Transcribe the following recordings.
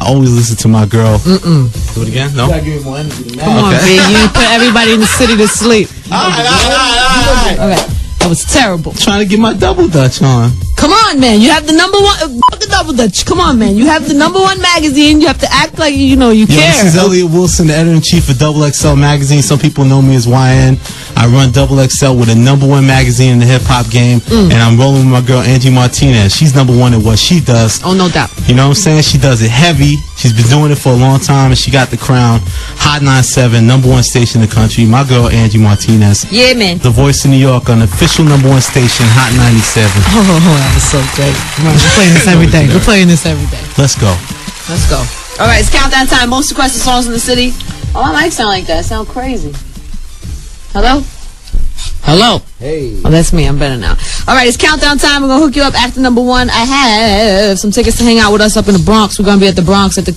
I always listen to my girl. Do it again? No? You gotta give me more energy than that. Come on, B. You put everybody in the city to sleep. All right. Okay. That was terrible. Trying to get my double dutch on. Come on, man. You have the number one. The double dutch. Come on, man. You have the number one magazine. You have to act like you care. This is Elliot Wilson, the editor-in-chief of Double XL magazine. Some people know me as YN. I run Double XL with a number one magazine in the hip-hop game. And I'm rolling with my girl, Angie Martinez. She's number one at what she does. Oh, no doubt. You know what I'm saying? She does it heavy. She's been doing it for a long time, and she got the crown. Hot 97, number one station in the country. My girl, Angie Martinez. Yeah, man. The voice of New York on the official number one station, Hot 97. Oh, that was so great. We're playing this every day. We're playing this every day. Let's go. Let's go. All right, it's countdown time. Most requested songs in the city. Oh, my mic sound like that. Sound crazy. Hello? Hello? Hey. Oh, that's me. I'm better now. All right, it's countdown time. We're going to hook you up after number one. I have some tickets to hang out with us up in the Bronx. We're going to be at the Bronx at the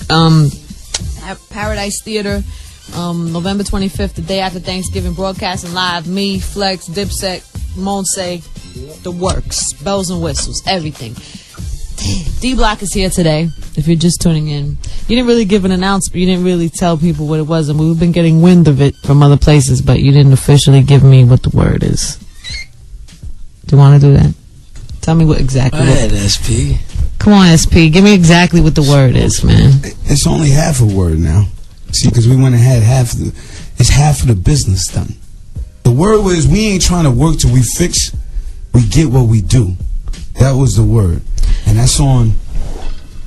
Paradise Theater November 25th, the day after Thanksgiving, broadcasting live. Me, Flex, Dipset, Monse, the works, bells and whistles, everything. D-Block is here today, if you're just tuning in. You didn't really give an announcement. You didn't really tell people what it was, and we've been getting wind of it from other places, but you didn't officially give me what the word is. Do you want to do that? Tell me what exactly. Go ahead, SP. Come on, SP. Give me exactly what the word is, man. It's only half a word now. See, because we went and had half of the business done. The word was, we ain't trying to work till we fix, we get what we do. That was the word. And that's on.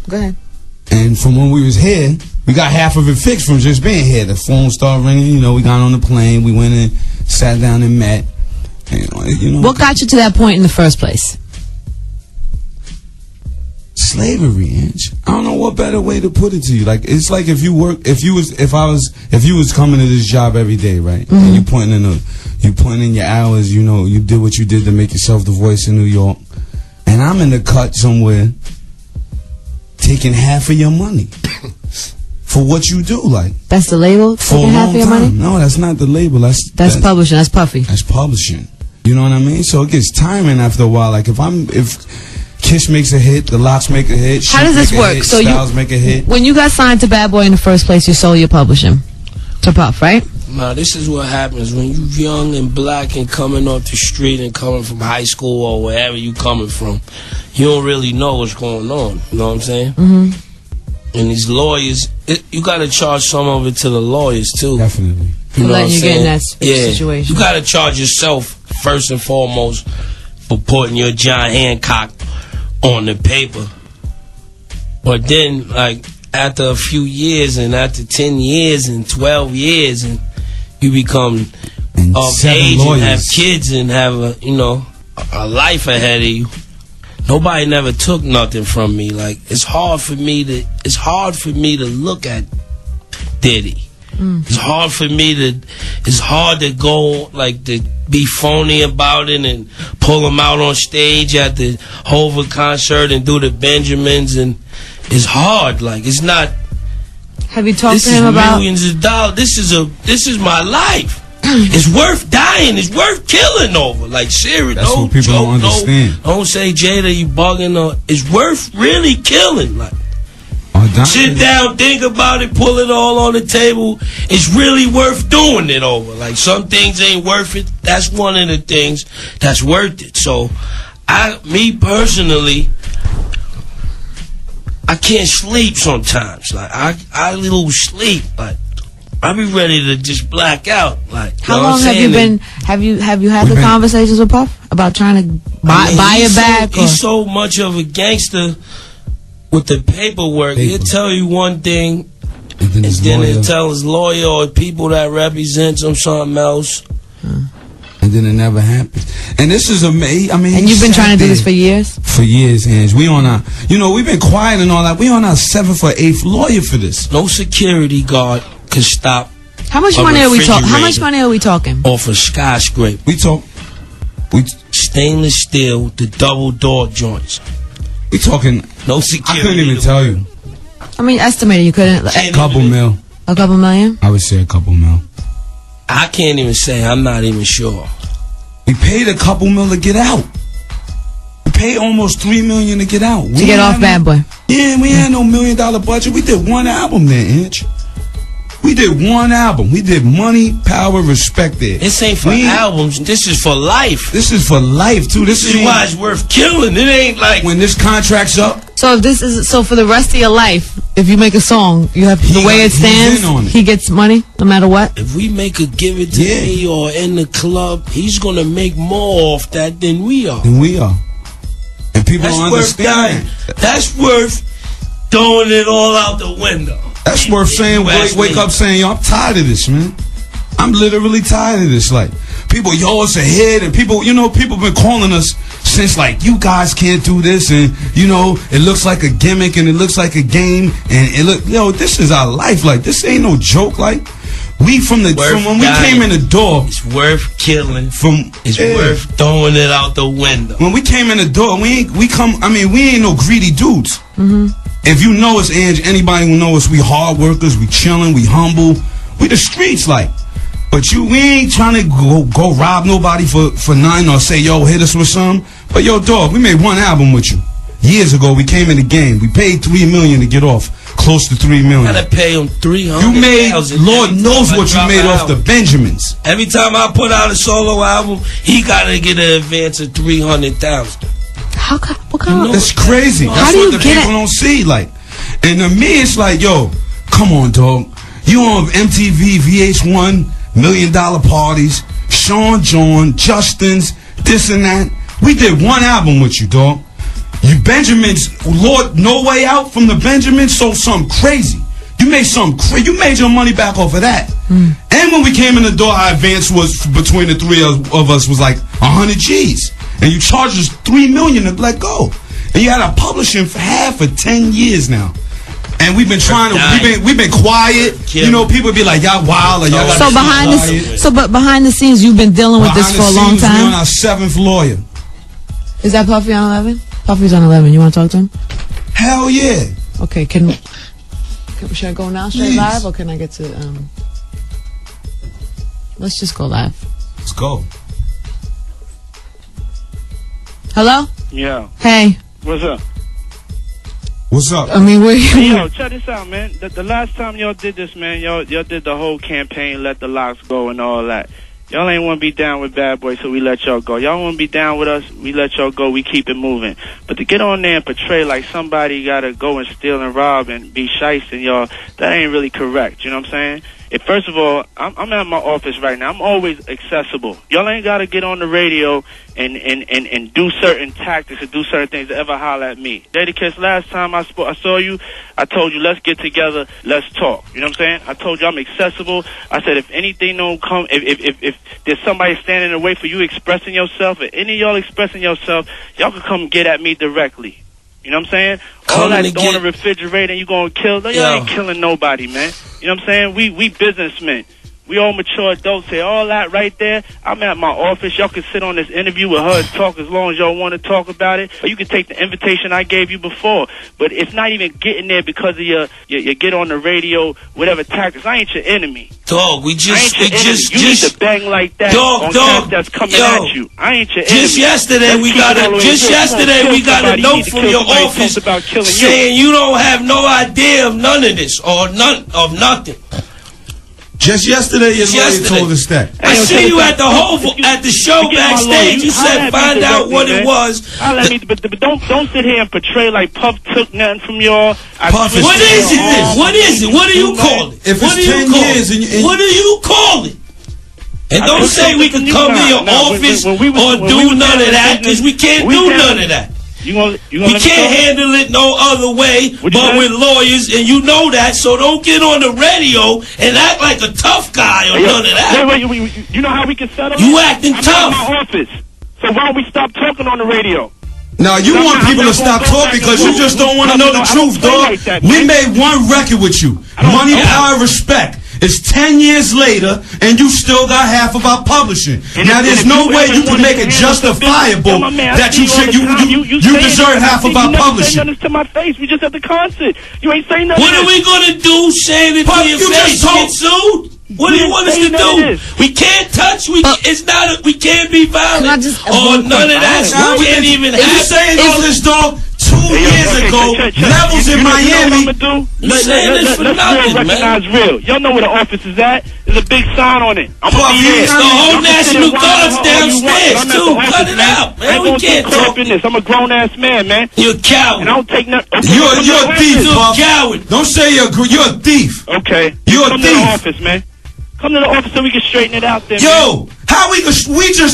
Go ahead. And from when we was here, we got half of it fixed from just being here. The phone started ringing, we got on the plane, we went and sat down and met. And, what got you to that point in the first place? Slavery, Ange. I don't know what better way to put it to you. Like, it's like if you was coming to this job every day, right? And you putting in your hours, you did what you did to make yourself the voice in New York. And I'm in the cut somewhere taking half of your money for what you do, like. That's the label? For taking half of your money? No, that's not the label. That's publishing. That's Puffy. That's publishing. You know what I mean? So it gets tiring after a while. Like if Kiss makes a hit, the Locks make a hit. How does this work? So Styles make a hit. When you got signed to Bad Boy in the first place, you sold your publishing to Puff, right? Nah, this is what happens when you young and black and coming off the street and coming from high school or wherever you coming from. You don't really know what's going on. You know what I'm saying? Mm-hmm. And these lawyers, you got to charge some of it to the lawyers too. Definitely. You know what I'm you saying? Get in that situation. You got to charge yourself first and foremost for putting your John Hancock on the paper. But then, like, after a few years and after 10 years and 12 years and you become of age and have kids and have a life ahead of you, nobody never took nothing from me. Like, it's hard for me to look at Diddy. It's hard to go, like, to be phony about it and pull him out on stage at the Hova concert and do the Benjamins, and it's hard. Like, it's not. Have you talked to him about millions of dollars? This is my life. It's worth dying. It's worth killing over. Like, serious. That's what people don't understand. Don't say, Jada, you bugging. It's worth really killing. Like, sit down, think about it, pull it all on the table. It's really worth doing it over. Like, some things ain't worth it. That's one of the things that's worth it. So, me personally, I can't sleep sometimes. Like, I lose sleep. Like, I be ready to just black out. Like, how long have you been? Have you had the conversations with Puff about trying to buy it back? He's so much of a gangster with the paperwork. He'll tell you one thing, and then he'll tell his lawyer or people that represents him something else. And then it never happens. And this is amazing. I mean, and you've been trying to do this for years? For years, Ange. We on our, we've been quiet and all that. We on our 7th or 8th lawyer for this. No security guard can stop. How much money are we talking? How much money are we talking? Off a skyscraper. We stainless steel, the double door joints. We talking. No security. I couldn't even tell you. I mean, estimated you couldn't. A couple mil. A couple million? I would say a couple mil. I can't even say. I'm not even sure. We paid a couple mil to get out. We paid almost $3 million to get out. To get off Bad Boy. Yeah, we had no $1 million budget. We did one album there, Inch. We did one album. We did Money, Power, Respect there. This ain't for albums. This is for life. This is for life, too. This is why it's worth killing. It ain't like when this contract's up. So if this is for the rest of your life, if you make a song, you have the way it stands. He gets money no matter what. If we make a Give It to Me or in the club, he's gonna make more off that than we are. And people don't understand. That's worth throwing it all out the window. That's worth saying, wake up saying, yo, I'm tired of this, man. I'm literally tired of this. Like, people, yo, it's a hit, and people, people been calling us since, like, you guys can't do this, and, it looks like a gimmick, and it looks like a game, and this is our life. Like, this ain't no joke. Like, from when we came in the door, it's worth killing. It's worth throwing it out the window. When we came in the door, we ain't no greedy dudes. If you know us, Angie, anybody who knows us, we hard workers, we chilling, we humble, we the streets, like. But we ain't trying to go rob nobody for nothing or say, yo, hit us with something. But yo, dog, we made one album with you. Years ago, we came in the game. We paid $3 million to get off. Close to $3 million. I gotta pay him $300,000. You made, Lord knows what you made off the Benjamins. Every time I put out a solo album, he gotta get an advance of $300,000. What kind of? That's crazy. That's what the people don't see. Like, and to me, it's like, yo, come on, dog. You on MTV, VH1, $1 million parties, Sean John, Justin's, this and that. We did one album with you, dog. You Benjamins, Lord, No Way Out from the Benjamins, sold something crazy. You made something crazy. You made your money back off of that. And when we came in the door, our advance was between the three of us was like 100 G's. And you charged us $3 million to let go. And you had our publishing for 10 years now. And we've been trying to, we've been quiet. People be like, y'all wild. Or y'all but behind the scenes, you've been dealing with this for a long time. We're on our 7th lawyer. Is that Puffy on 11? Puffy's on 11. You want to talk to him? Hell yeah. Okay, should I go now straight live, or can I get to, let's just go live. Let's go. Hello? Yeah. Hey. What's up? What's up? I mean, yo, check this out, man. The last time y'all did this, man, y'all did the whole campaign, let the locks go and all that. Y'all ain't want to be down with Bad Boy, so we let y'all go. Y'all want to be down with us, we let y'all go, we keep it moving. But to get on there and portray like somebody got to go and steal and rob and be shysting y'all, that ain't really correct, you know what I'm saying? First of all, I'm at my office right now. I'm always accessible. Y'all ain't got to get on the radio and do certain tactics and do certain things to ever holler at me. Daddy Kiss, last time I saw you, I told you, let's get together, let's talk. You know what I'm saying? I told you I'm accessible. I said if anything don't come, if there's somebody standing in the way for you expressing yourself, or any of y'all expressing yourself, y'all can come get at me directly. You know what I'm saying? All that on the refrigerator and you gonna kill, y'all ain't killing nobody, man. You know what I'm saying? We businessmen. We all mature adults here. All that right there, I'm at my office. Y'all can sit on this interview with her and talk as long as y'all want to talk about it. Or you can take the invitation I gave you before. But it's not even getting there because of your get on the radio, whatever tactics. I ain't your enemy. Dog, we just you need to bang like that on that's coming at you. I ain't your enemy. Just yesterday we got a note from your office saying you don't have no idea of none of this or none of nothing. Just yesterday, your lawyer told us that. I see you at the show backstage. You said find out what it was. But don't sit here and portray like Puff took nothing from y'all. What is it? What is it? What do you call it? If it's 10 years, what do you call it? And don't say we can come to your office or do none of that, because we can't do none of that. We can't handle it no other way but with lawyers, and you know that, so don't get on the radio and act like a tough guy or none of that. Wait, you know how we can settle You acting tough. I'm in my office, so why don't we stop talking on the radio? Now, you want people to stop talking because you just don't want to know the truth, dog. We made one record with you, Money, Power, Respect. It's 10 years later, and you still got half of our publishing. Now, there's no way you can make it justifiable that you deserve half of our publishing. You ain't saying nothing to my face. We just at the concert. You ain't saying nothing. What are we gonna do saying it to your face? Get sued? What do you want us to do? We can't touch. We can't be violent. None of that. We can't even have. You saying all this, dog? 2 years ago, levels in Miami. Let's recognize real. Y'all know where the office is at. There's a big sign on it. I'm gonna be here. The whole National Guard's downstairs too. Cut it out, man. We can't talk in this. I'm a grown ass man, man. You're a coward. And I don't take nothing. You're a thief, You're a coward. Don't say you're a thief. Okay. You're a thief. Come to the office, man. Come to the office so we can straighten it out there. Yo, how we just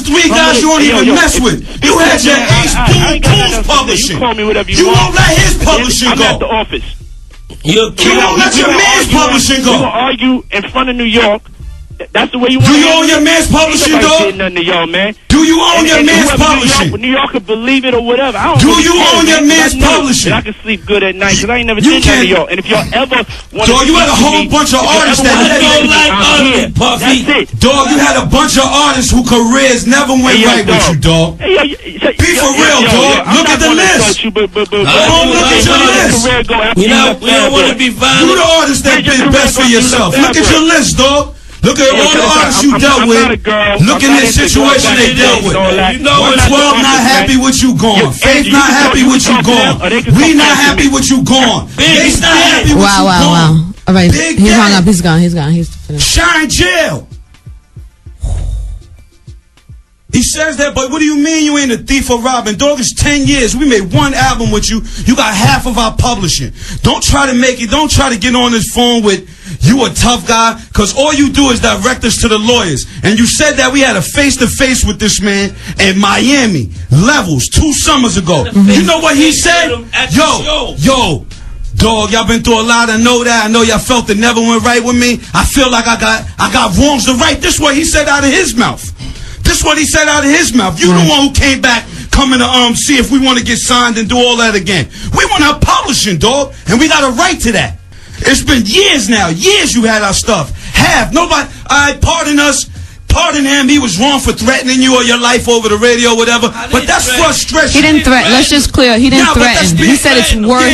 3 guys you don't even mess with. You had your Ace Boom publishing. You call me whatever you won't let his publishing go. I'm at the office. You won't let your man's publishing go. You will argue in front of New York. That's the way you want. Do you own your man's publishing, dog? Nothing to y'all, man. Do you own your man's publishing? New York could believe it or whatever. I don't Do you own your man's publishing? I can sleep good at night because I ain't never did that to y'all. And if y'all ever want to, dog, you had a whole bunch of artists that don't like ugly, Puffy. That's it. Dog, you had a bunch of artists whose careers never went right with you, dog. Be for real, dog. Look at the list. Look at your list. We don't want to be violent. You the artist that did best for yourself. Look at your list, dog. Look at all the artists you dealt with. Look at the situation they dealt with. 112 not happy with you gone. Faith not happy with you gone. We not happy with you gone. Bass not happy with you gone. Wow. All right, he's hung up. He's gone. He's finished. Shine jail. He says that, but what do you mean you ain't a thief or robbing? Dog, it's 10 years. We made 1 album with you. You got half of our publishing. Don't try to make it. Don't try to get on this phone with you a tough guy, because all you do is direct us to the lawyers. And you said that we had a face-to-face with this man in Miami, Levels, 2 summers ago. You know what he said? Yo, dog, y'all been through a lot. I know that. I know y'all felt it never went right with me. I feel like I got wrongs to right. This is what he said out of his mouth. This is what he said out of his mouth. You the one who came back coming to see if we want to get signed and do all that again. We want our publishing, dog, and we got a right to that. It's been years now. Years you had our stuff. Nobody, pardon us. Pardon him. He was wrong for threatening you or your life over the radio or whatever. But that's frustration. He didn't threaten. Let's just clear. He didn't threaten. He said it's worth.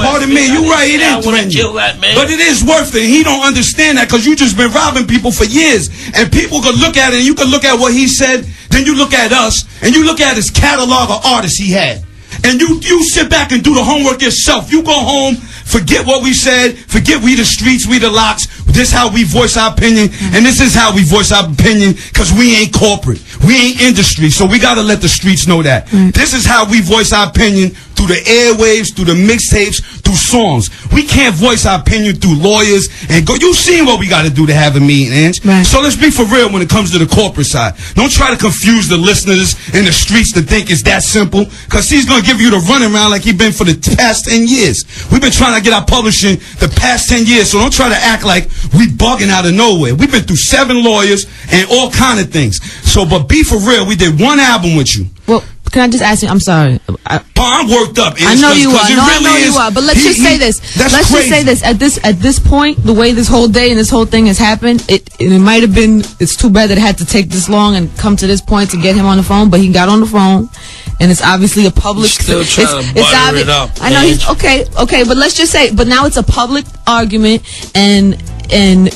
Pardon me. You right. He didn't threaten you. But it is worth it. He don't understand that because you just been robbing people for years. And people could look at it and you could look at what he said. Then you look at us and you look at his catalog of artists he had. And you sit back and do the homework yourself. You go home, forget what we said, forget we the streets, we the locks. This is how we voice our opinion, and this is how we voice our opinion, because we ain't corporate. We ain't industry, so we got to let the streets know that. This is how we voice our opinion through the airwaves, through the mixtapes, through songs. We can't voice our opinion through lawyers and go. You seen what we got to do to have a meeting, Ange. So let's be for real when it comes to the corporate side. Don't try to confuse the listeners in the streets to think it's that simple, because he's going to give you the runaround like he's been for the past 10 years. We've been trying to get our publishing the past 10 years, so don't try to act like we bugging out of nowhere. We've been through 7 lawyers and all kind of things. So, but be for real, we did 1 album with you. Well, can I just ask you? I'm sorry. I'm worked up. I know you are. I know you are. But let's just say this. Let's just say this. At this point, the way this whole day and this whole thing has happened, it might have been. It's too bad that it had to take this long and come to this point to get him on the phone. But he got on the phone, and it's obviously a public. Still trying to butter it up. I know he's okay. But let's just say. But now it's a public argument, and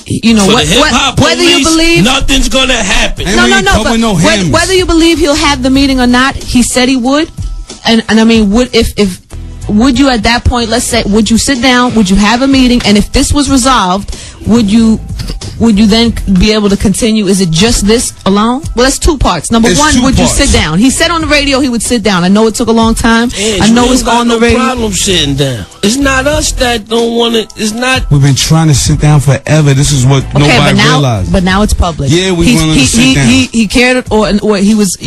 you know whether you believe nothing's gonna happen. No. But whether you believe he'll have the meeting or not, he said he would. And I mean, would you at that point, let's say, would you sit down, would you have a meeting, and if this was resolved, would you then be able to continue? Is it just this alone? Well, that's 2 parts. Number one, would you sit down? He said on the radio he would sit down. I know it took a long time. I know it's on the radio. No problem sitting down. It's not us that don't want it. It's not. We've been trying to sit down forever. This is what nobody realized. But now it's public. Yeah, we want to sit down. He cared, or he was,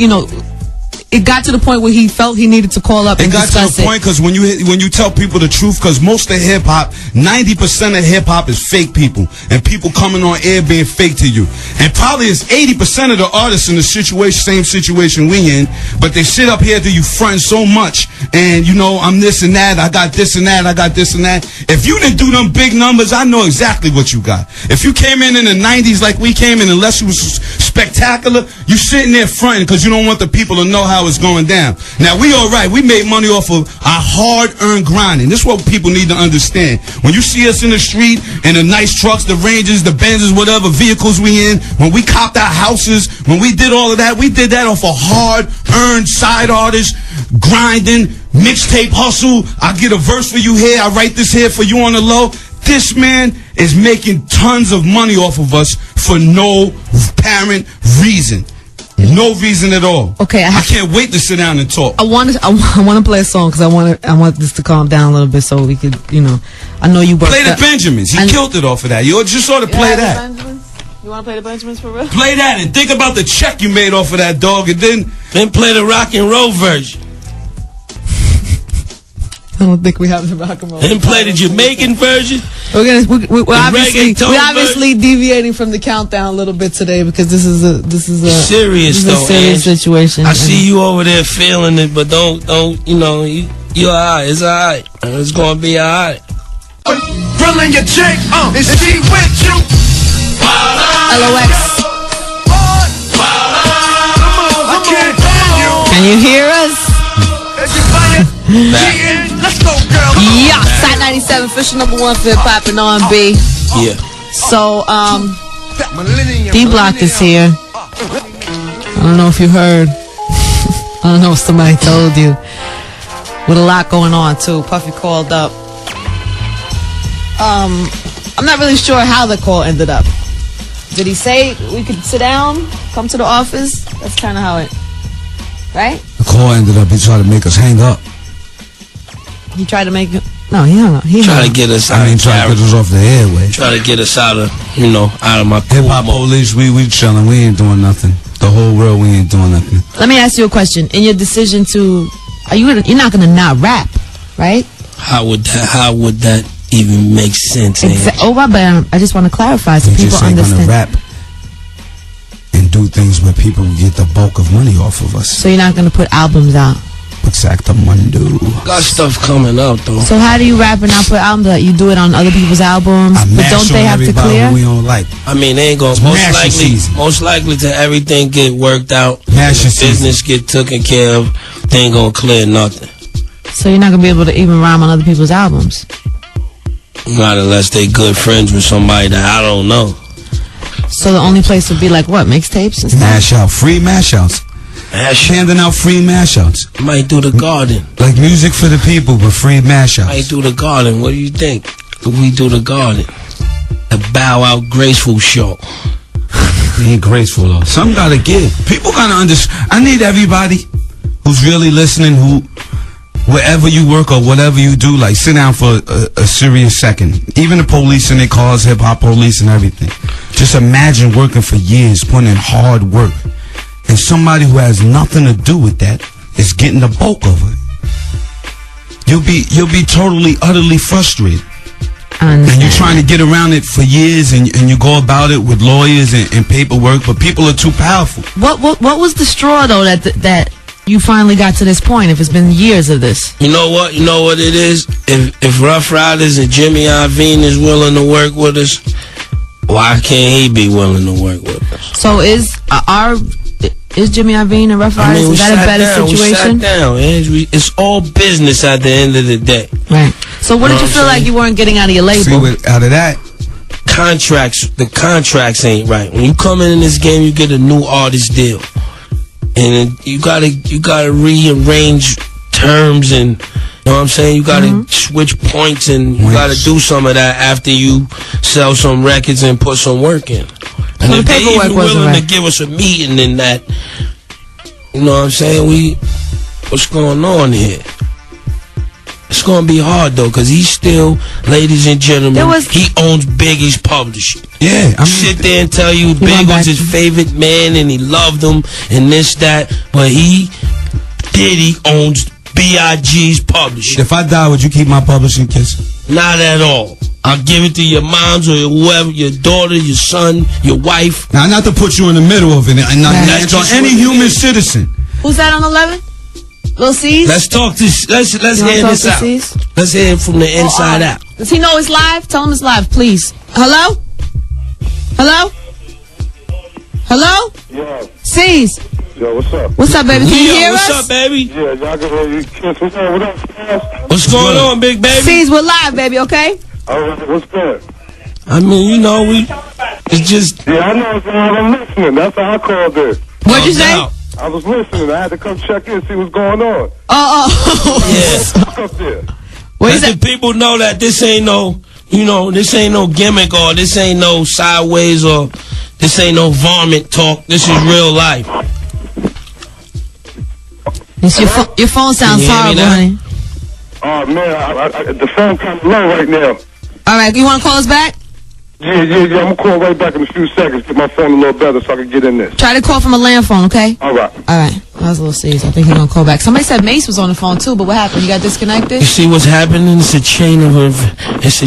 it got to the point where he felt he needed to call up and discuss it. It got to the point because when you tell people the truth, because most of hip hop, 90% of hip hop is fake people, and people coming on air being fake to you. And probably it's 80% of the artists in the same situation we in, but they sit up here to you fronting so much, and I'm this and that, I got this and that, I got this and that. If you didn't do them big numbers, I know exactly what you got. If you came in the 90s like we came in, unless you was spectacular, you sitting there fronting because you don't want the people to know how it's going down. Now, we all right. We made money off of our hard-earned grinding. This is what people need to understand. When you see us in the street in the nice trucks, the Rangers, the Benzes, whatever vehicles we in, when we copped our houses, when we did all of that, we did that off of hard-earned side artists, grinding, mixtape hustle. I get a verse for you here. I write this here for you on the low. This man is making tons of money off of us for no apparent reason. No reason at all. Okay, I can't wait to sit down and talk. I want to play a song because I want this to calm down a little bit so we could, I know you play the Benjamins. He killed it off of that. You just ought to play that. You want to play the Benjamins for real? Play that and think about the check you made off of that, dog, and then play the rock and roll version. I don't think we have the rock and roll. Then play the Jamaican version. We're obviously deviating from the countdown a little bit today because this is a serious situation. I see you over there feeling it, but don't you're alright. It's alright. It's gonna be alright. Grilling your chick, is she with you? LOX. Can you hear us? Let's go, girl. Yeah, Side 97, official #1 for hip hop and R&B. Yeah. So, D-Block is here. I don't know if you heard. I don't know if somebody told you. With a lot going on too. Puffy called up. I'm not really sure how the call ended up. Did he say we could sit down, come to the office? That's kind of how it, right? The call ended up, he tried to make us hang up. He tried to make it. No, he hung up. He tried to get us out. Try to get us off the airway. Try to get us out of, out of my hip hop police. We chilling. We ain't doing nothing. The whole world, we ain't doing nothing. Let me ask you a question. In your decision to, you're not gonna not rap, right? How would that even make sense? Oh, my bad. I just want to clarify so people just ain't understand. Gonna rap and do things where people get the bulk of money off of us. So you're not gonna put albums out. Exactamundo. Got stuff coming out though. So how do you rap and not put albums out? You do it on other people's albums, but don't they have to clear? We don't like. I mean, they ain't gonna most likely to everything get worked out. Business get taken care of. They ain't gonna clear nothing. So you're not gonna be able to even rhyme on other people's albums. Not unless they good friends with somebody that I don't know. So the only place would be like what, mixtapes and stuff? Mash out, free mash outs. Handing out free mash outs. Might do the garden. Like music for the people, but free mash outs. Might do the garden. What do you think? We do the garden. A bow out graceful show. He ain't graceful though. Some gotta give. People gotta understand. I need everybody who's really listening, who wherever you work or whatever you do, like sit down for a serious second. Even the police in their cars, hip hop police and everything. Just imagine working for years, putting in hard work. And somebody who has nothing to do with that is getting the bulk of it. You'll be totally, utterly frustrated. And you're trying to get around it for years, and you go about it with lawyers and paperwork, but people are too powerful. What was the straw though that you finally got to this point? If it's been years of this, you know what it is. If Rough Riders and Jimmy Iovine is willing to work with us, why can't he be willing to work with us? So is Jimmy Iovine and Rough Riders, is that a better situation? We sat down. It's all business at the end of the day. Right. So what did you feel like you weren't getting out of your label? See, out of that, the contracts ain't right. When you come in this game, you get a new artist deal, and you gotta rearrange terms, and you know what I'm saying. You gotta switch points, and you gotta do some of that after you sell some records and put some work in. And so if they even willing to give us a meeting in that, you know what I'm saying, what's going on here? It's gonna be hard though, cause he's still, ladies and gentlemen, he owns Biggie's publishing. Yeah, sit there and tell you Big was his favorite man and he loved him and this, that, but Diddy owns B.I.G.'s publishing. If I die, would you keep my publishing, Kiss? Not at all. I'll give it to your moms or whoever, your daughter, your son, your wife. Now, not to put you in the middle of it, and not on any human citizen. Who's that on 11? Lil C's? Let's talk to. Let's hear this out. Let's hear it from the inside out. Does he know it's live? Tell him it's live, please. Hello? Hello? Hello? Yeah. C's. Yo, what's up? What's up, baby? Can you hear what's us? up, baby? Yeah, y'all can hear you. Kiss, what's up? What up? What's going on, big baby? C's, we're live, baby, okay? Oh, what's good? I mean, you know, it's just... Yeah, I know. I'm listening. That's how I called it. What'd you say? doubt. I was listening. I had to come check in, see what's going on. Yeah. Up there. What Let is the that? people know that this ain't no, you know, this ain't no gimmick or this ain't no sideways or this ain't no varmint talk. This is real life. It's your phone sounds Can you hear me horrible, now? honey. Oh, man, the phone kind of low right now. All right, you want to call us back? Yeah. I'm going to call right back in a few seconds, get my phone a little better so I can get in this. Try to call from a land phone, okay? All right. All right. That was a little serious. I think he's going to call back. Somebody said Mace was on the phone, too, but what happened? You got disconnected? You see what's happening? It's a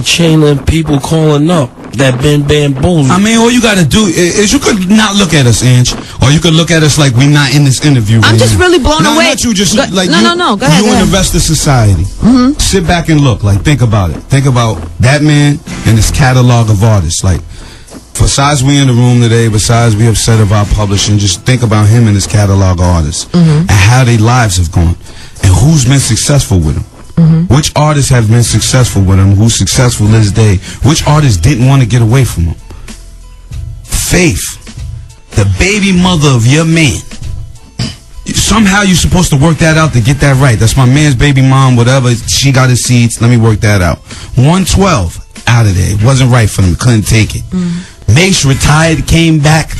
chain of people calling up that been bamboozled. I mean, all you gotta do is you could not look at us, Ange, or you could look at us like we're not in this interview. I'm right just now. really blown no, away. Not you, just Go- like no, you, no. Go ahead, you go and ahead. the rest of society. Sit back and look. Like, think about it. Think about that man and his catalog of artists. Like, besides we in the room today, besides we upset of our publishing, just think about him and his catalog of artists and how their lives have gone and who's been successful with him. Which artists have been successful with him? Who's successful this day? Which artists didn't want to get away from him? Faith, the baby mother of your man. Somehow you're supposed to work that out to get that right. That's my man's baby mom, whatever. She got his seeds. Let me work that out. 112 out of there. It wasn't right for them. Couldn't take it. Mace retired, came back.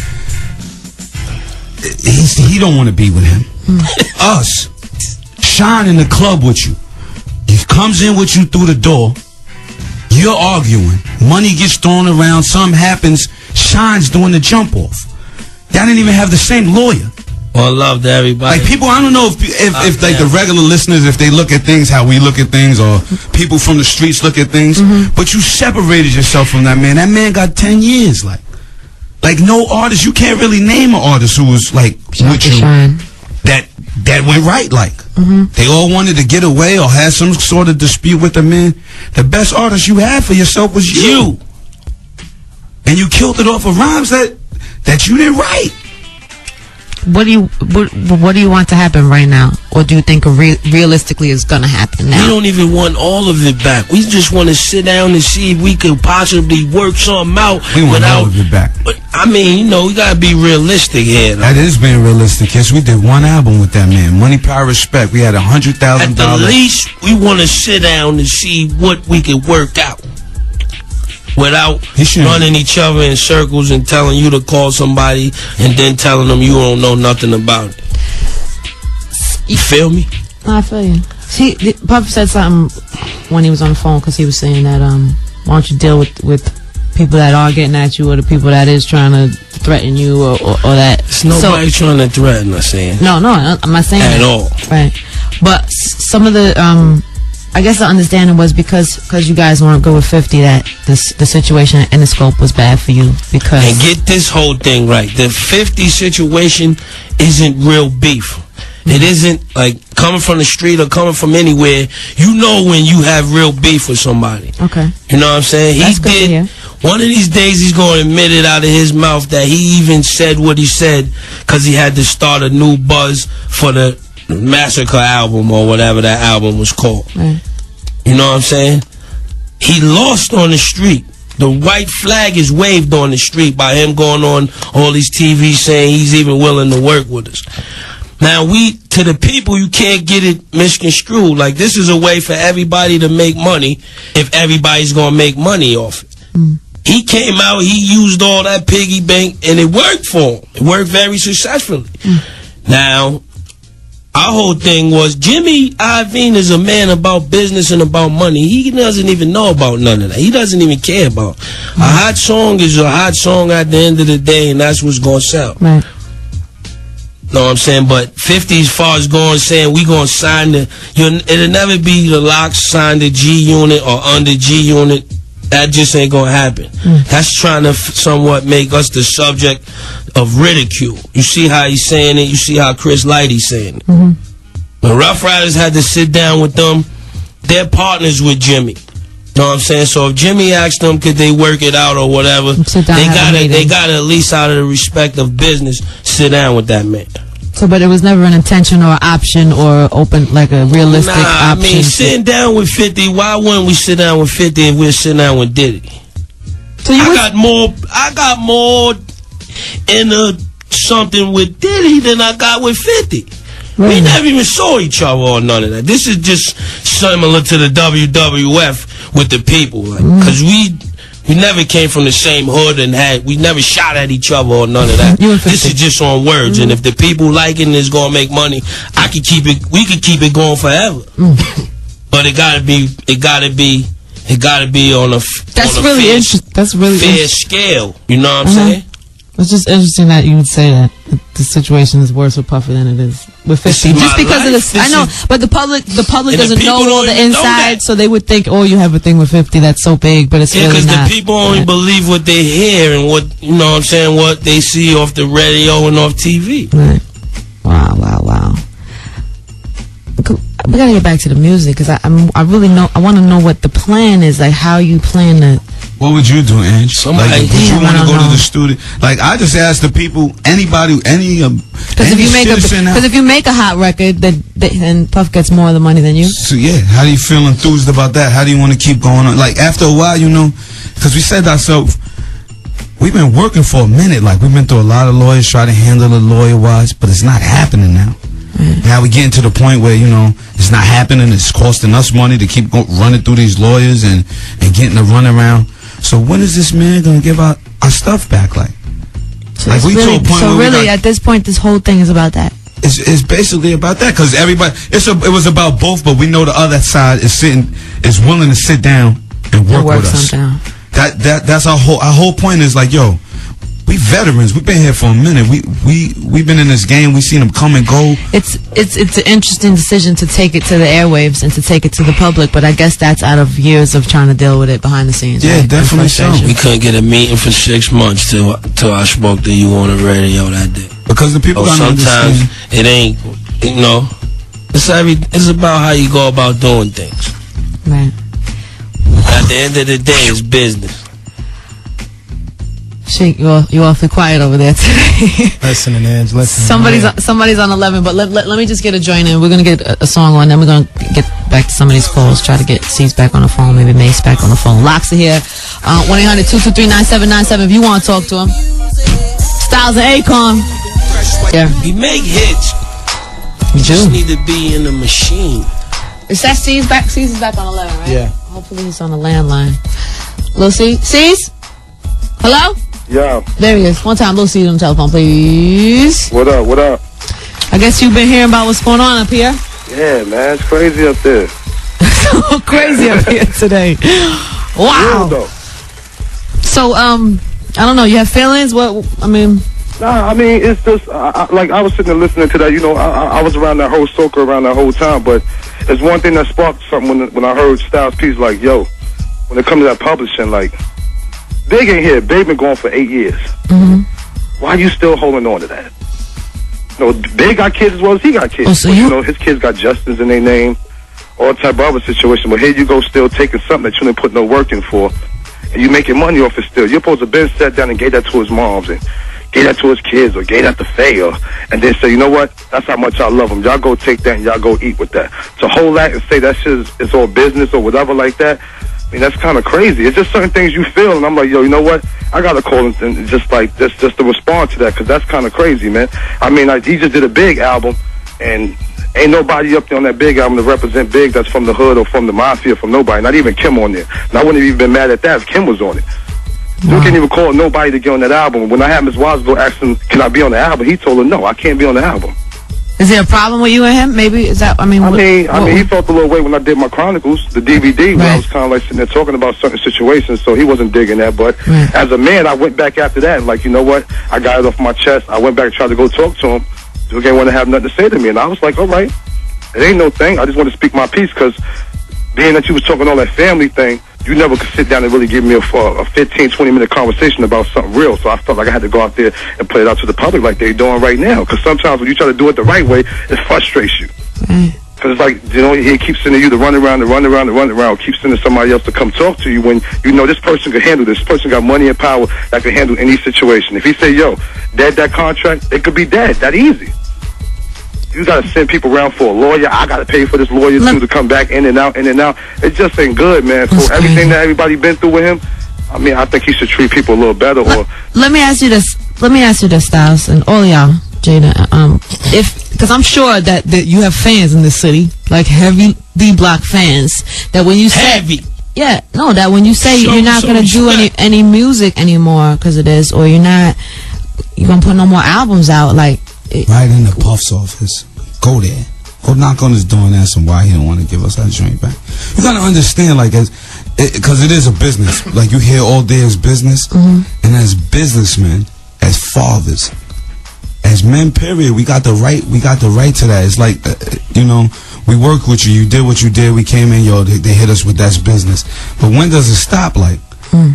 He don't want to be with him. Us. Shine in the club with you. He comes in with you through the door. You're arguing. Money gets thrown around. Something happens. Shine's doing the jump off. Y'all didn't even have the same lawyer. Well, love to everybody. Like, people, I don't know if like the regular listeners, if they look at things how we look at things, or people from the streets look at things, but you separated yourself from that man. That man got 10 years. Like no artist, you can't really name an artist who was like with you that went right. Like they all wanted to get away or had some sort of dispute with the man. The best artist you had for yourself was you, and you killed it off of rhymes that you didn't write. What do you want to happen right now? Or do you think realistically is going to happen now? We don't even want all of it back. We just want to sit down and see if we could possibly work something out. We want all of it back. But, I mean, you know, we got to be realistic here. That is being realistic. Yes, we did one album with that man. Money, Power, Respect. We had $100,000. At the least, we want to sit down and see what we could work out. Without running each other in circles and telling you to call somebody and then telling them you don't know nothing about it. You feel me? I feel you. See, Puff said something when he was on the phone because he was saying that why don't you deal with people that are getting at you or the people that is trying to threaten you or that. It's nobody trying to threaten us, saying. No, I'm not saying at that. all. Right, but some of the I guess the understanding was because you guys weren't good with 50 that the situation and the scope was bad for you because. And get this whole thing right. The 50 situation isn't real beef. It isn't like coming from the street or coming from anywhere. You know when you have real beef with somebody. Okay. You know what I'm saying? That's good to hear. One of these days he's going to admit it out of his mouth that he even said what he said because he had to start a new buzz for the Massacre album or whatever that album was called. Right. You know what I'm saying? He lost on the street. The white flag is waved on the street by him going on all these TV saying he's even willing to work with us. Now to the people, you can't get it misconstrued. Like, this is a way for everybody to make money if everybody's going to make money off it. He came out, he used all that piggy bank, and it worked for him. It worked very successfully. Now, our whole thing was Jimmy Iovine is a man about business and about money. He doesn't even know about none of that. He doesn't even care about it. A hot song is a hot song at the end of the day, and that's what's going to sell. Right. Know what I'm saying? But 50 as far as going saying we going to sign it'll never be the Locks sign the G Unit or under G Unit. That just ain't going to happen. That's trying to somewhat make us the subject of ridicule. You see how he's saying it. You see how Chris Lighty's saying it. When Rough Riders had to sit down with them, they're partners with Jimmy. Know what I'm saying? So if Jimmy asked them could they work it out or whatever, they gotta at least out of the respect of business sit down with that man. So, but it was never an intention or option or open, like a realistic option. I mean, sitting down with 50, why wouldn't we sit down with 50 if we're sitting down with Diddy? So I got more in something with Diddy than I got with 50. Right. We never even saw each other or none of that. This is just similar to the WWF with the people, like, because we never came from the same hood and we never shot at each other or none of that. This is just on words, and if the people like it and it's gonna make money, we could keep it going forever. But it gotta be on a fair scale. You know what I'm saying? It's just interesting that you would say that the situation is worse with Puffy than it is with 50. Just because of this, I know, but the public doesn't know all the inside, so they would think, oh, you have a thing with 50 that's so big, but it's really not. Because the people only believe what they hear and what, you know what I'm saying, what they see off the radio and off TV. Right. Wow. We gotta get back to the music, because I want to know what the plan is, like how you plan to. What would you do, Ange? Like, would you want to go to the studio? Like, I just ask the people, anybody, because if you make a hot record, then Puff gets more of the money than you. So yeah, how do you feel enthused about that? How do you want to keep going on? Like, after a while, you know, because we said to ourselves, we've been working for a minute. Like, we've been through a lot of lawyers, try to handle it lawyer-wise, but it's not happening now. Now we're getting to the point where, you know, it's not happening. It's costing us money to keep running through these lawyers and getting the runaround. So when is this man gonna give our stuff back? Like we to a point. So really, at this point, this whole thing is about that. It's basically about that, because everybody. It was about both, but we know the other side is willing to sit down and work with us. That's our whole point. Is like, yo, we veterans. We've been here for a minute. We've been in this game. We've seen them come and go. It's an interesting decision to take it to the airwaves and to take it to the public, but I guess that's out of years of trying to deal with it behind the scenes. Yeah, right? definitely so. We couldn't get a meeting for 6 months till I spoke to you on the radio that day. Because the people sometimes it ain't, you know. It's about how you go about doing things. Right. At the end of the day, it's business. Shake, you awfully quiet over there today. Listening, Ange. Somebody's on 11, but let me just get a join in. We're gonna get a song on, then we're gonna get back to some of these calls. Try to get C's back on the phone, maybe Mace back on the phone. Locks are here. 1-800-223-9797 if you want to talk to him. Styles and Akon. Yeah. We make hits. We just need to be in the machine. Is that C's back? C's is back on 11, right? Yeah. Hopefully he's on the landline. Lil C? C's? Hello? Yeah. There he is. One time, Lil C's on the telephone, please. What up? What up? I guess you've been hearing about what's going on up here. Yeah, man, it's crazy up there. So crazy up here today. Wow. Real, so, I don't know. You have feelings? What? I mean. Nah, I mean, it's just like I was sitting there listening to that. You know, I was around that whole soca around that whole time, but it's one thing that sparked something when I heard Styles' piece. Like, yo, when it comes to that publishing, like, Big ain't here. Big been gone for 8 years. Why are you still holding on to that? You know, Big got kids as well as he got kids. Oh, so you know, his kids got Justins in their name, all type of other situation. But here you go, still taking something that you didn't put no work in for, and you making money off it still. You're supposed to been sat down and gave that to his moms and gave that to his kids or gave that to Faye, and then say, you know what? That's how much I love them. Y'all go take that and y'all go eat with that. To hold that and say that shit is all business or whatever like that. I mean, that's kind of crazy. It's just certain things you feel, and I'm like, yo, you know what? I gotta call and just to respond to that, because that's kind of crazy, man. I mean, he just did a Big album, and ain't nobody up there on that Big album to represent Big that's from the hood or from the mafia, from nobody. Not even Kim on there. And I wouldn't have even been mad at that if Kim was on it. You can't even call nobody to get on that album. When I had Ms. Wasgo ask him, can I be on the album? He told her, no, I can't be on the album. Is there a problem with you and him? Maybe is that? I mean, he felt a little way when I did my Chronicles, the DVD, where I was kind of like sitting there talking about certain situations. So he wasn't digging that. But as a man, I went back after that and like, you know what? I got it off my chest. I went back and tried to go talk to him. He didn't want to have nothing to say to me, and I was like, all right, it ain't no thing. I just want to speak my piece, because being that you was talking all that family thing, you never could sit down and really give me a 15, 20-minute conversation about something real. So I felt like I had to go out there and play it out to the public like they're doing right now. Because sometimes when you try to do it the right way, it frustrates you. Because Because it's like, you know, he keeps sending you to run around, keeps sending somebody else to come talk to you when you know this person can handle this. This person got money and power that can handle any situation. If he say, yo, that contract, it could be dead. That easy. You got to send people around for a lawyer. I got to pay for this lawyer too to come back in and out. It just ain't good, man. For everything that everybody been through with him, I mean, I think he should treat people a little better. Let me ask you this. Styles, and all y'all, Jada. Because I'm sure that you have fans in this city, like heavy D-Block fans, that when you say that when you say you're not gonna do any music anymore because of this, or you're gonna put no more albums out, like right in the Puff's office. Go there. Go knock on his door and ask him why he don't want to give us our joint back. You gotta understand, like, because it is a business. Like, you hear all day as business, and as businessmen, as fathers, as men, period, we got the right to that. It's like, you know, we work with you. You did what you did. We came in, they hit us with that's business. But when does it stop? Like,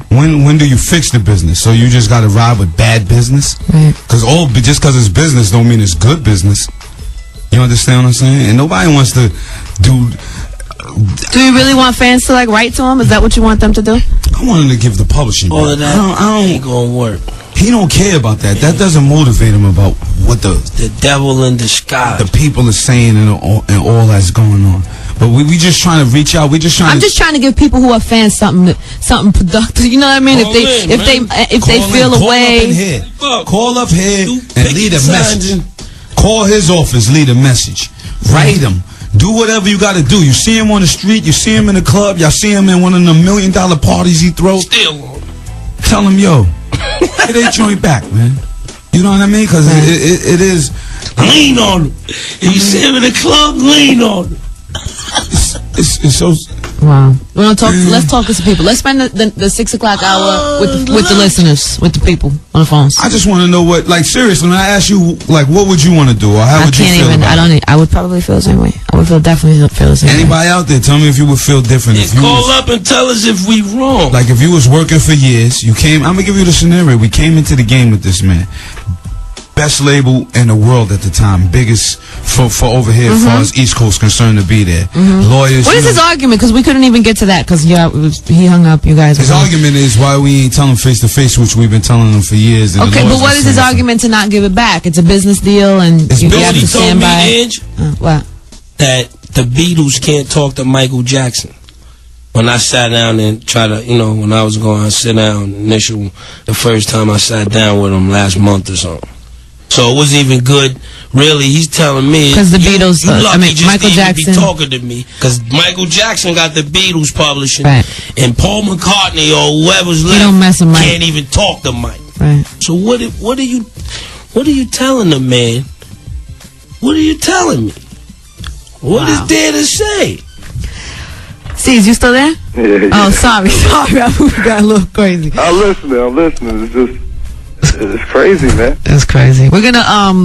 when do you fix the business? So you just got to ride with bad business? Because just because it's business don't mean it's good business. You understand what I'm saying? And nobody wants to do. Do you really want fans to like write to him? Is that what you want them to do? I want him to give the publishing. All of that ain't gonna work. He don't care about that. That doesn't motivate him about what the devil in disguise. The people are saying and all that's going on. But we just trying to reach out. I'm just trying to give people who are fans something productive. You know what I mean? If they feel a way, call up here and leave a message. Call his office, leave a message. Write him. Do whatever you got to do. You see him on the street. You see him in the club. Y'all see him in one of the $1 million parties he throws. Tell him, yo, get that joint back, man. You know what I mean? Because it is. Lean on him. If you see him in the club, lean on him. It's so. Wow. Let's talk to some people. Let's spend the 6 o'clock hour with the listeners, with the people on the phones. I just want to know what, like, seriously, when I ask you, like, what would you want to do, or how would you feel about it? I would probably feel the same way. I would definitely feel the same way. Anybody out there, tell me if you would feel different. If you call up and tell us if we wrong. Like, if you was working for years, I'm going to give you the scenario. We came into the game with this man. Best label in the world at the time, biggest for over here as far as East Coast concerned to be there. Lawyers. What is his argument? Because we couldn't even get to that because he hung up. You guys. His argument is why we ain't telling face to face, which we've been telling them for years. And okay, but what is his argument to not give it back? It's a business deal, and you have to stand by. Edge, what? That the Beatles can't talk to Michael Jackson. When I sat down and tried to, when I was going to sit down the first time I sat down with him last month or something. So it wasn't even good, really. He's telling me because the Beatles. Michael Jackson be talking to me because Michael Jackson got the Beatles publishing, and Paul McCartney or whoever's left can't even talk to Mike. Right. So what are you telling the man? What are you telling me? What is there to say? Steez, you still there? Yeah. Oh, sorry. I got a little crazy. I'm listening. It's crazy, man. It's crazy. We're gonna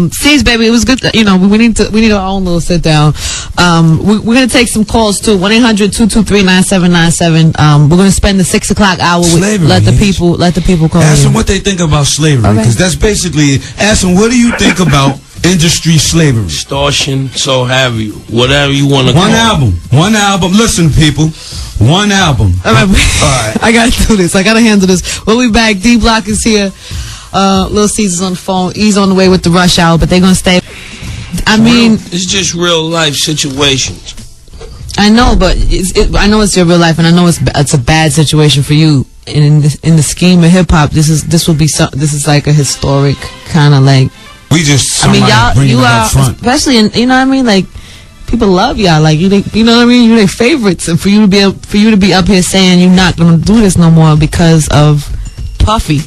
Steez, baby, it was good. We need our own little sit down. We're gonna take some calls too. 1-800-223-9797. We're gonna spend the 6 o'clock hour with slavery, let the people call. Ask them what they think about slavery, because that's basically ask them what do you think about industry slavery, extortion, so have you, whatever you want to call. One album. Listen, people. One album. All right. I gotta do this. I gotta handle this. We'll be back. D-Block is here. Lil Caesar's on the phone. He's on the way with the rush hour, but they're gonna stay. I mean, it's just real life situations. I know, but I know it's your real life, and I know it's a bad situation for you. And in the scheme of hip hop, this is like a historic kind of like. We just. You are especially in, you know what I mean, like. People love y'all, like you know what I mean. You're their favorites, and for you to be up here saying you're not gonna do this no more because of Puffy.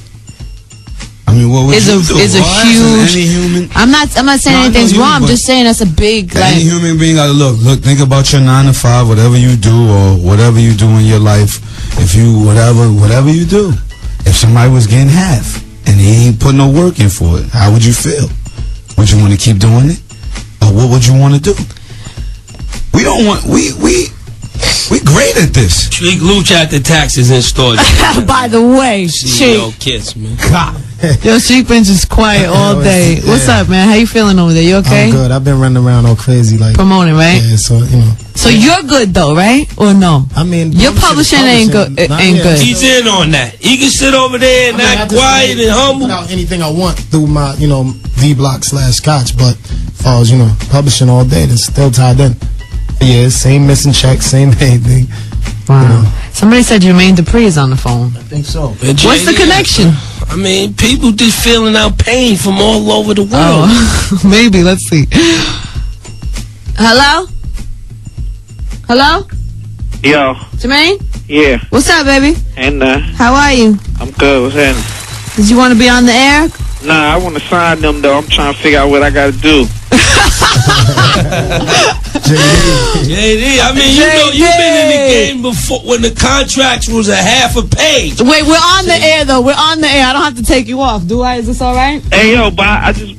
I mean, what would is you do? A huge. Any human, I'm not saying anything's wrong. I'm just saying that's a big. Any human being gotta look. Think about your 9 to 5, whatever you do, or whatever you do in your life. If you whatever you do, if somebody was getting half and he ain't put no work in for it, how would you feel? Would you want to keep doing it, or what would you want to do? We don't want We great at this. Treat Luch at the taxes in storage. By the way, CEO Sheik. Kiss, man. Yo, Sheik been just quiet all day. What's up, man? How you feeling over there? You okay? I'm good. I've been running around all crazy, like promoting, right? Yeah, so you know. So you're good though, right? Or no? I mean, your publishing ain't good. Ain't good. He's in on that. He can sit over there and act quiet and humble. Without anything I want through my, V-Block/Scotch, but as far as publishing all day, it's still tied in. Yeah, same missing checks, same everything. Wow. Somebody said Jermaine Dupri is on the phone. I think so. What's the connection? I mean, people just feeling out pain from all over the world. Oh, maybe. Let's see. Hello? Hello? Yo. Jermaine? Yeah. What's up, baby? And how are you? I'm good. What's happening? Did you want to be on the air? Nah, I want to sign them though. I'm trying to figure out what I got to do. JD, I mean, you've been in the game before when the contract was a half a page. Wait, we're on the air though. We're on the air. I don't have to take you off, do I? Is this all right? Hey yo, but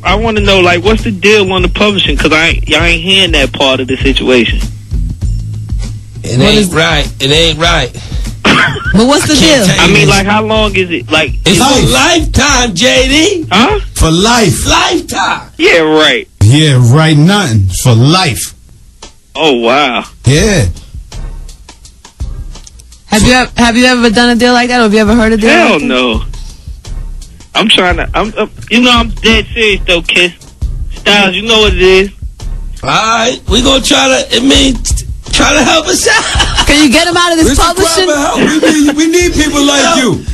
I want to know like what's the deal on the publishing? Cause y'all ain't hearing that part of the situation. It ain't right. It ain't right. But what's the deal? I mean, like, how long is it? Like, it's for lifetime, JD. Huh? For life. Lifetime. Yeah, right. Yeah, right. Nothing for life. Oh wow. Yeah. Have you ever done a deal like that, or have you ever heard a deal? Hell like that? no. I'm trying to. I'm dead serious though, Kiss. Styles, you know what it is. All right, we gonna try to help us out. Can you get him out of this publishing? We need people like you.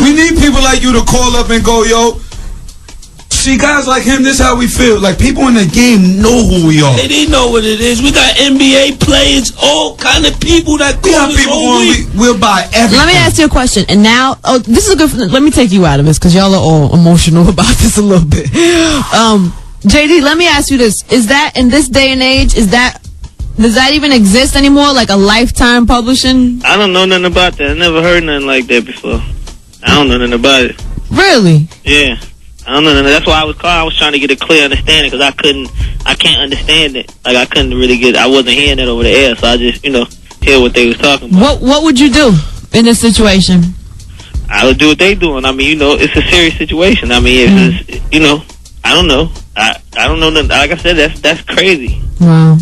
We need people like you to call up and go, yo. See, guys like him, this is how we feel. Like, people in the game know who we are. They didn't know what it is. We got NBA players, all kind of people that We call got us people all week. we'll buy everything. Let me ask you a question. And now, this is a good. Let me take you out of this because y'all are all emotional about this a little bit. JD, let me ask you this: is that in this day and age, does that even exist anymore? Like a lifetime publishing? I don't know nothing about that. I never heard nothing like that before. I don't know nothing about it. Really? Yeah. I don't know nothing. That's why I was calling. I was trying to get a clear understanding because I can't understand it. Like, I couldn't really I wasn't hearing it over the air, so I just, hear what they was talking about. What would you do in this situation? I would do what they doing. I mean, it's a serious situation. I mean, it's, I don't know. I don't know nothing. Like I said, that's crazy. Wow.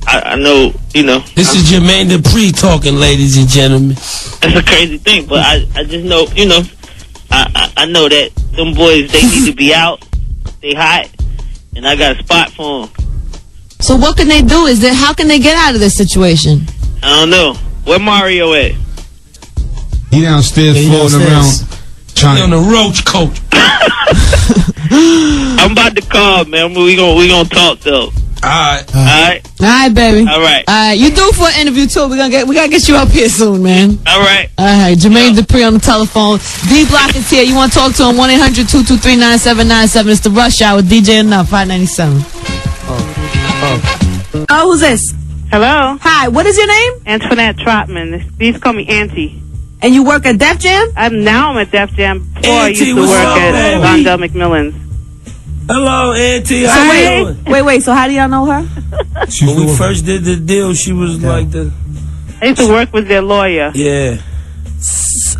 I know, This is Jermaine Dupri talking, ladies and gentlemen. That's a crazy thing, but I just know, I know that them boys, they need to be out. They hot, and I got a spot for them. So what can they do? How can they get out of this situation? I don't know. Where Mario at? He downstairs floating around. He on the roach coach. I'm about to call, man. We gonna talk though. Alright, baby. All right. You due for an interview too. We gotta get you up here soon, man. All right. Jermaine Dupri on the telephone. D-Block is here. You want to talk to him? 1-800-223-9797. It's the Rush Hour. DJ Enough 597. Oh, who's this? Hello. Hi. What is your name? Antoinette Trotman. Please call me Auntie. And you work at Def Jam? I'm at Def Jam. Before I Auntie, used to what's work up, at baby? Rondell McMillan's. hello, Auntie. So How you doing? wait. So how do y'all know her? When we first did the deal, she was like the... I used to work with their lawyer. Yeah.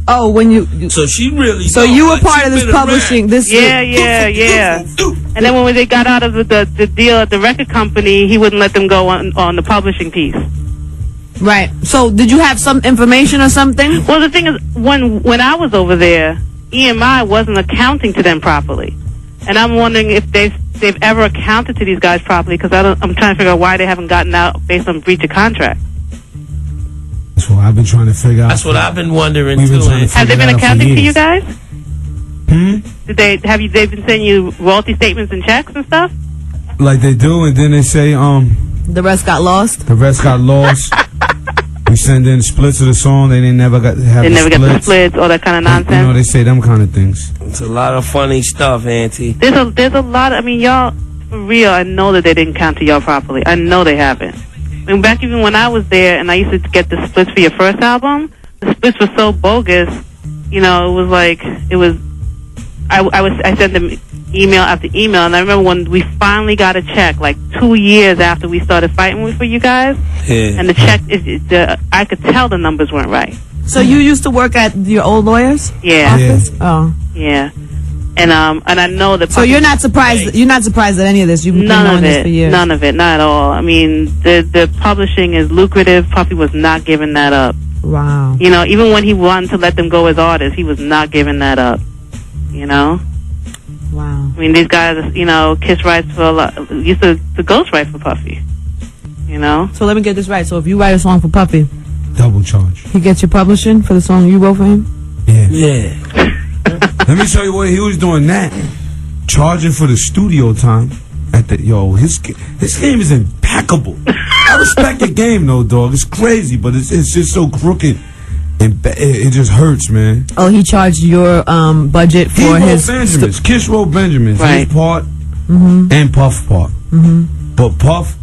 Oh, when you So she really... So you were part of this publishing. This Yeah. And then when they got out of the deal at the record company, he wouldn't let them go on the publishing piece. Right. So did you have some information or something? Well, the thing is, when I was over there, EMI wasn't accounting to them properly. And I'm wondering if they've ever accounted to these guys properly, because I'm trying to figure out why they haven't gotten out based on breach of contract. That's what I've been trying to figure out. That's what I've been wondering We've been too. trying to Have they been accounting to you guys? Hmm? They've been sending you royalty statements and checks and stuff? Like they do, and then they say, The rest got lost? the rest got lost. We send in splits of the song, they never got the splits, all that kind of nonsense. They say them kind of things. It's a lot of funny stuff, Auntie. There's a lot of, y'all, for real, I know that they didn't count to y'all properly. I know they haven't. Back even when I was there and I used to get the splits for your first album, the splits were so bogus, it was like, I sent them email after email. And I remember when we finally got a check, like 2 years after we started fighting for you guys. Yeah. And the check, I could tell the numbers weren't right. So you used to work at your old lawyer's office? Oh. Yeah. And I know that. So you're not surprised. You're not surprised at any of this. You've been knowing this for years. None of it. Not at all. I mean, the publishing is lucrative. Puffy was not giving that up. Wow. You know, even when he wanted to let them go as artists, he was not giving that up. You know. Wow. I mean, these guys, you know, Kiss writes for a lot. Used to ghost write for Puffy. You know. So let me get this right. So if you write a song for Puffy, double charge. He gets your publishing for the song you wrote for him? Yeah. Yeah. Let me show you what he was doing that. Charging for the studio time at the his game is impeccable. I respect the game though, dog. It's crazy, but it's just so crooked and it just hurts, man. Oh, he charged your budget for his Benjamins. Kiss wrote Benjamins, right. His part and Puff part. But Puff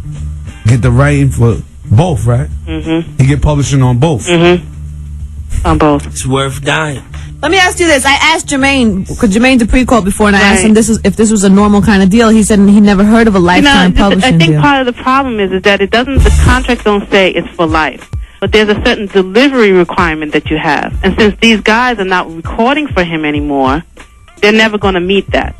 get the writing for both, right? He get publishing on both. On both. It's worth dying. Let me ask you this. I asked Jermaine, because Jermaine Dupree called before, and I asked him if this was a normal kind of deal. He said he never heard of a lifetime publishing I think deal. part of the problem is that the contracts don't say it's for life. But there's a certain delivery requirement that you have. And since these guys are not recording for him anymore, they're never going to meet that.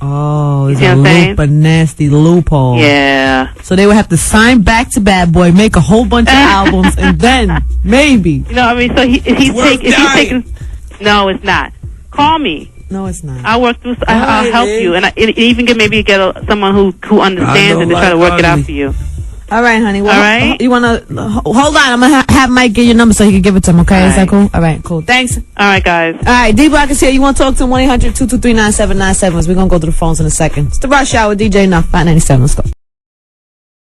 Oh, it's a nasty loophole. Yeah. So they would have to sign back to Bad Boy, make a whole bunch of albums, and then maybe. You know, I mean, so he's taking. No, it's not. Call me. No, it's not. I'll work through. I'll help you, and even get someone who understands it to try to work it out for you. All right, honey. Well, all right. You wanna hold on? I'm gonna have Mike get your number so he can give it to him. Okay, is that cool? All right, cool. Thanks. All right, guys. All right, D Block is here. You want to talk to him? 1-800-223-9797. We're gonna go through the phones in a second. It's the Rush Hour. DJ Nuff 597. Let's go.